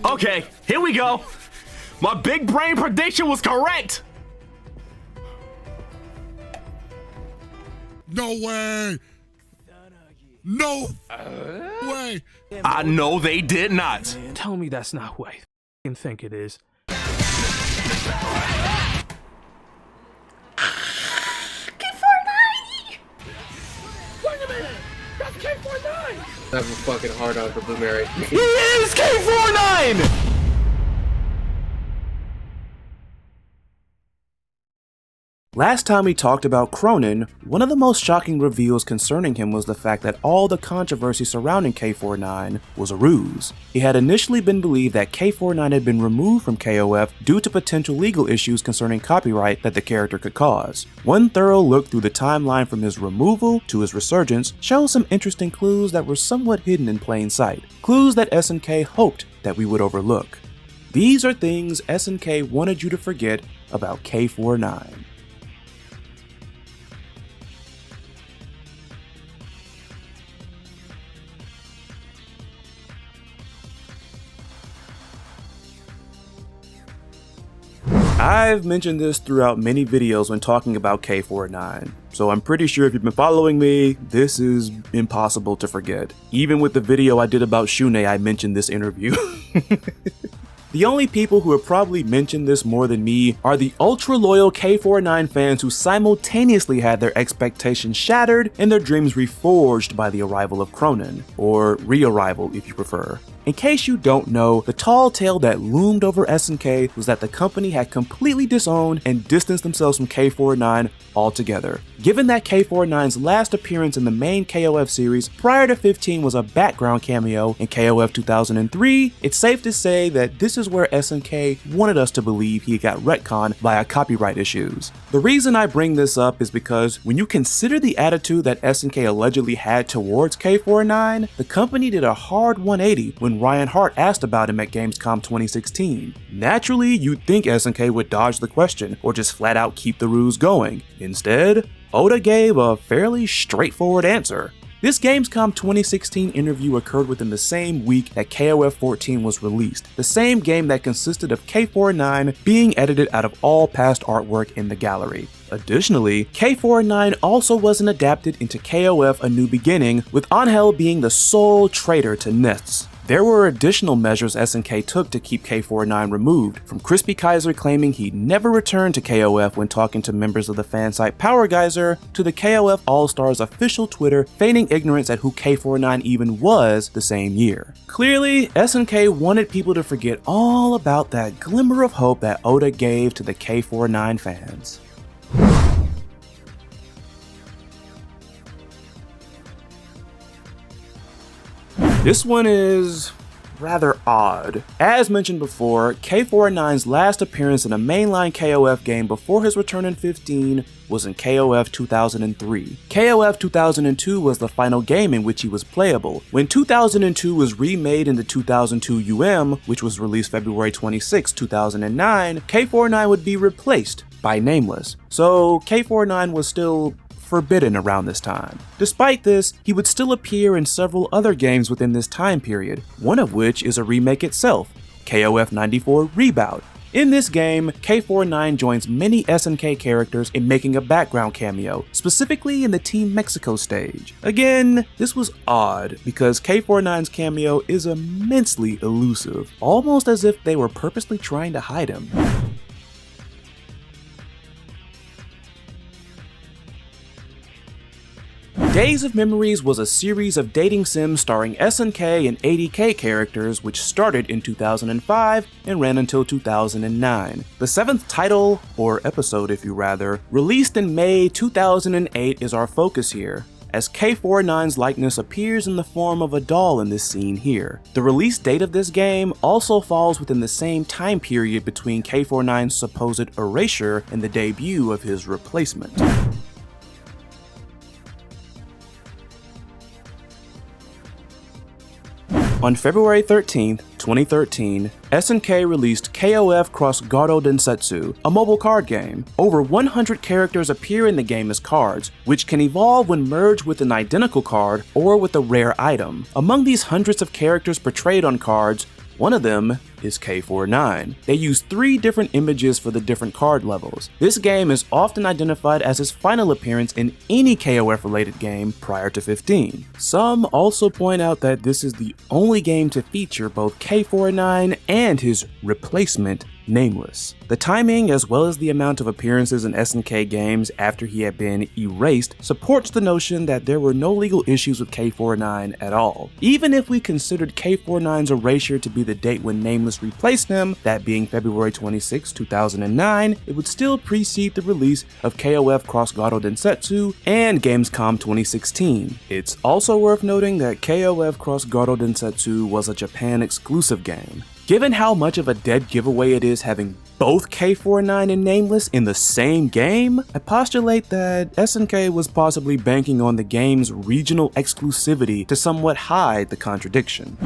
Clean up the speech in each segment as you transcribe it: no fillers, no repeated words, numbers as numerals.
Okay, here we go. My big brain prediction was correct. No way! No way! I know they did not. Tell me that's not who I think it is. K99! Wait a minute! That's K49! I have a fucking hard on for Blue Mary. He is K49! Last time we talked about Krohnen, one of the most shocking reveals concerning him was the fact that all the controversy surrounding K49 was a ruse. It had initially been believed that K49 had been removed from KOF due to potential legal issues concerning copyright that the character could cause. One thorough look through the timeline from his removal to his resurgence shows some interesting clues that were somewhat hidden in plain sight, clues that SNK hoped that we would overlook. These are things SNK wanted you to forget about K49. I've mentioned this throughout many videos when talking about K49, so I'm pretty sure if you've been following me, this is impossible to forget. Even with the video I did about Shune, I mentioned this interview. The only people who have probably mentioned this more than me are the ultra-loyal K49 fans who simultaneously had their expectations shattered and their dreams reforged by the arrival of Krohnen, or re-arrival if you prefer. In case you don't know, the tall tale that loomed over SNK was that the company had completely disowned and distanced themselves from K49 altogether. Given that K49's last appearance in the main KOF series prior to 15 was a background cameo in KOF 2003, it's safe to say that this is where SNK wanted us to believe he got retconned via copyright issues. The reason I bring this up is because when you consider the attitude that SNK allegedly had towards K49, the company did a hard 180 when Ryan Hart asked about him at Gamescom 2016. Naturally, you'd think SNK would dodge the question or just flat out keep the ruse going. Instead, Oda gave a fairly straightforward answer. This Gamescom 2016 interview occurred within the same week that KOF 14 was released, the same game that consisted of K49 being edited out of all past artwork in the gallery. Additionally, K49 also wasn't adapted into KOF A New Beginning, with Angel being the sole traitor to Nests. There were additional measures SNK took to keep K49 removed, from Crispy Kaiser claiming he'd never returned to KOF when talking to members of the fan site Power Geyser, to the KOF All-Stars official Twitter feigning ignorance at who K49 even was the same year. Clearly, SNK wanted people to forget all about that glimmer of hope that Oda gave to the K49 fans. This one is rather odd. As mentioned before, K49's last appearance in a mainline KOF game before his return in 15 was in KOF 2003. KOF 2002 was the final game in which he was playable. When 2002 was remade into 2002 UM, which was released February 26, 2009, K49 would be replaced by Nameless. So K49 was still forbidden around this time. Despite this, he would still appear in several other games within this time period, one of which is a remake itself, KOF 94 Rebound. In this game, K49 joins many SNK characters in making a background cameo, specifically in the Team Mexico stage. Again, this was odd because K49's cameo is immensely elusive, almost as if they were purposely trying to hide him. Days of Memories was a series of dating sims starring SNK and 80K characters which started in 2005 and ran until 2009. The seventh title, or episode if you rather, released in May 2008 is our focus here, as K49's likeness appears in the form of a doll in this scene here. The release date of this game also falls within the same time period between K49's supposed erasure and the debut of his replacement. On February 13, 2013, SNK released KOF Cross Garo Densetsu, a mobile card game. Over 100 characters appear in the game as cards, which can evolve when merged with an identical card or with a rare item. Among these hundreds of characters portrayed on cards, One of them is K99. They use 3 different images for the different card levels. This game is often identified as his final appearance in any KOF related game prior to 15. Some also point out that this is the only game to feature both K99 and his replacement, Nameless. The timing, as well as the amount of appearances in SNK games after he had been erased, supports the notion that there were no legal issues with K49 at all. Even if we considered K49's erasure to be the date when Nameless replaced him, that being February 26, 2009, it would still precede the release of KOF Cross Garo Densetsu and Gamescom 2016. It's also worth noting that KOF Cross Garo Densetsu was a Japan exclusive game. Given how much of a dead giveaway it is having both K49 and Nameless in the same game, I postulate that SNK was possibly banking on the game's regional exclusivity to somewhat hide the contradiction.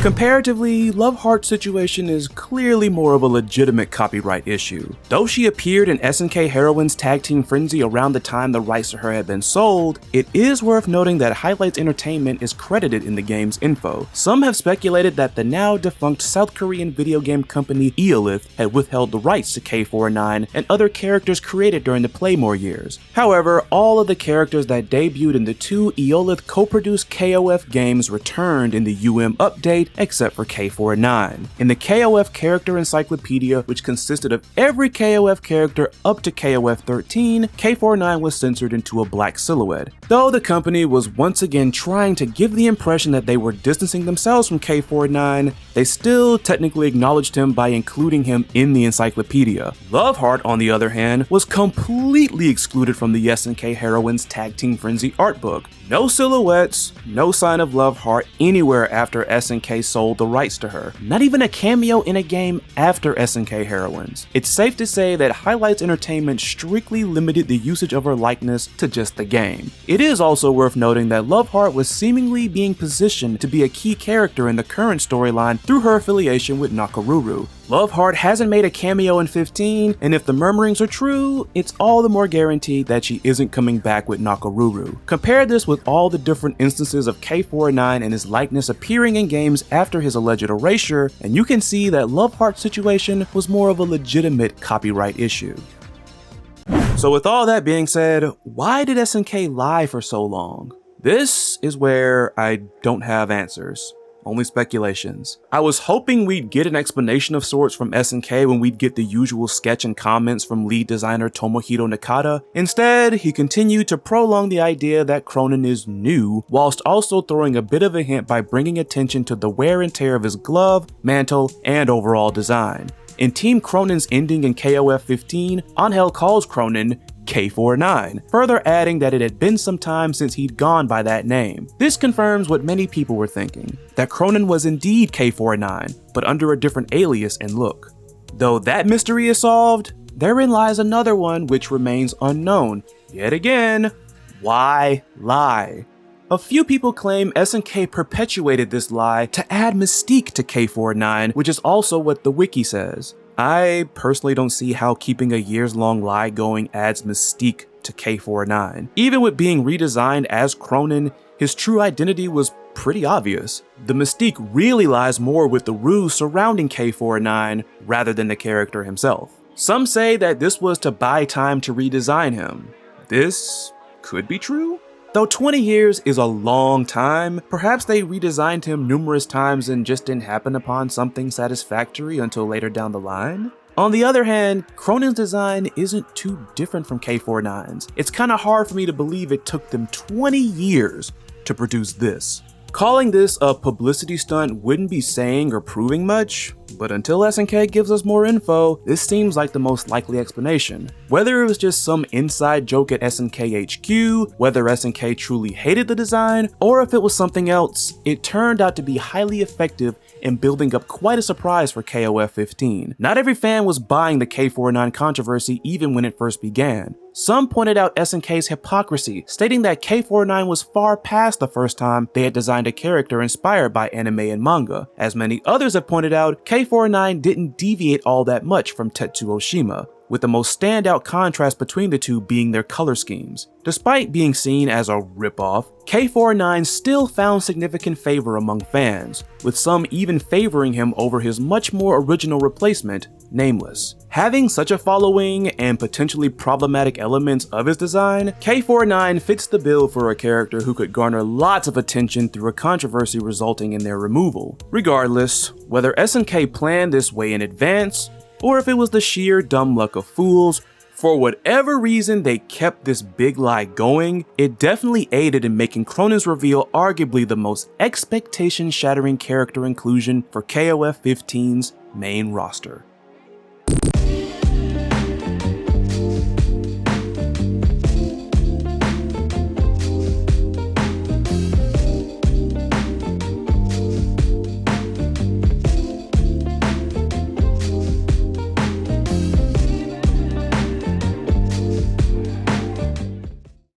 Comparatively, Love Heart's situation is clearly more of a legitimate copyright issue. Though she appeared in SNK Heroine's Tag Team Frenzy around the time the rights to her had been sold, it is worth noting that Highlights Entertainment is credited in the game's info. Some have speculated that the now defunct South Korean video game company Eolith had withheld the rights to K49 and other characters created during the Playmore years. However, all of the characters that debuted in the 2 Eolith co-produced KOF games returned in the UM update, except for K49. In the KOF character encyclopedia, which consisted of every KOF character up to KOF 13, K49 was censored into a black silhouette. Though the company was once again trying to give the impression that they were distancing themselves from K49, they still technically acknowledged him by including him in the encyclopedia. Love Heart, on the other hand, was completely excluded from the SNK Heroine's Tag Team Frenzy art book. No silhouettes, no sign of Love Heart anywhere after SNK sold the rights to her. Not even a cameo in a game after SNK Heroines. It's safe to say that Highlights Entertainment strictly limited the usage of her likeness to just the game. It is also worth noting that Love Heart was seemingly being positioned to be a key character in the current storyline through her affiliation with Nakaruru. Love Heart hasn't made a cameo in 15, and if the murmurings are true, it's all the more guaranteed that she isn't coming back with Nakaruru. Compare this with all the different instances of K49 and his likeness appearing in games after his alleged erasure, and you can see that Love Heart's situation was more of a legitimate copyright issue. So with all that being said, why did SNK lie for so long? This is where I don't have answers. Only speculations. I was hoping we'd get an explanation of sorts from SNK when we'd get the usual sketch and comments from lead designer Tomohiro Nakata. Instead, he continued to prolong the idea that Krohnen is new, whilst also throwing a bit of a hint by bringing attention to the wear and tear of his glove, mantle, and overall design. In Team Krohnen's ending in KOF 15, Angel calls Krohnen K49, further adding that it had been some time since he'd gone by that name. This confirms what many people were thinking, that Krohnen was indeed K49, but under a different alias and look. Though that mystery is solved, therein lies another one which remains unknown. Yet again, why lie? A few people claim SNK perpetuated this lie to add mystique to K49, which is also what the wiki says. I personally don't see how keeping a years-long lie going adds mystique to K49. Even with being redesigned as Krohnen, his true identity was pretty obvious. The mystique really lies more with the ruse surrounding K49 rather than the character himself. Some say that this was to buy time to redesign him. This could be true? Though 20 years is a long time, perhaps they redesigned him numerous times and just didn't happen upon something satisfactory until later down the line. On the other hand, Krohnen's design isn't too different from K49's. It's kinda hard for me to believe it took them 20 years to produce this. Calling this a publicity stunt wouldn't be saying or proving much, but until SNK gives us more info, this seems like the most likely explanation. Whether it was just some inside joke at SNK HQ, whether SNK truly hated the design, or if it was something else, it turned out to be highly effective in building up quite a surprise for KOF 15. Not every fan was buying the K49 controversy even when it first began. Some pointed out SNK's hypocrisy, stating that K49 was far past the first time they had designed a character inspired by anime and manga. As many others have pointed out, K49 didn't deviate all that much from Tetsuo Shima, with the most standout contrast between the two being their color schemes. Despite being seen as a ripoff, K99 still found significant favor among fans, with some even favoring him over his much more original replacement, Nameless. Having such a following and potentially problematic elements of his design, K99 fits the bill for a character who could garner lots of attention through a controversy resulting in their removal. Regardless, whether SNK planned this way in advance, or if it was the sheer dumb luck of fools, for whatever reason they kept this big lie going, it definitely aided in making Krohnen's reveal arguably the most expectation-shattering character inclusion for KOF 15's main roster.